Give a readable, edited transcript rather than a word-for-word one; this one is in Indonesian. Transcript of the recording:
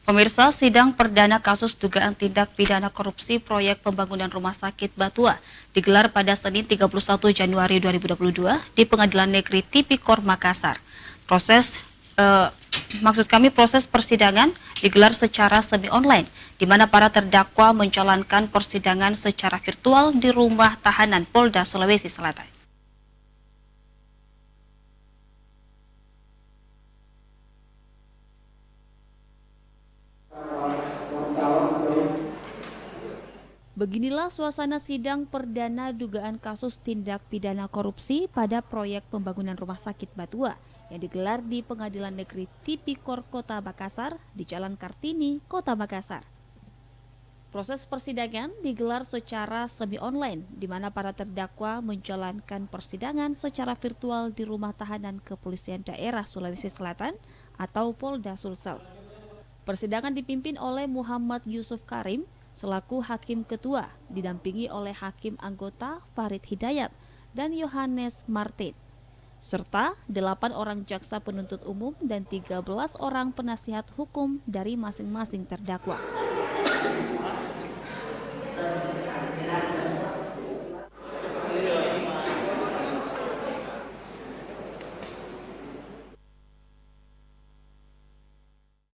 Pemirsa, sidang perdana kasus dugaan tindak pidana korupsi proyek pembangunan Rumah Sakit Batua digelar pada Senin 31 Januari 2022 di Pengadilan Negeri Tipikor Makassar. Proses persidangan digelar secara semi online, di mana para terdakwa menjalankan persidangan secara virtual di rumah tahanan Polda Sulawesi Selatan. Beginilah suasana sidang perdana dugaan kasus tindak pidana korupsi pada proyek pembangunan Rumah Sakit Batua yang digelar di Pengadilan Negeri Tipikor Kota Makassar di Jalan Kartini, Kota Makassar. Proses persidangan digelar secara semi online, di mana para terdakwa menjalankan persidangan secara virtual di rumah tahanan Kepolisian Daerah Sulawesi Selatan atau Polda Sulsel. Persidangan dipimpin oleh Muhammad Yusuf Karim selaku Hakim Ketua, didampingi oleh Hakim Anggota Farid Hidayat dan Yohanes Martin, serta 8 orang jaksa penuntut umum dan 13 orang penasihat hukum dari masing-masing terdakwa.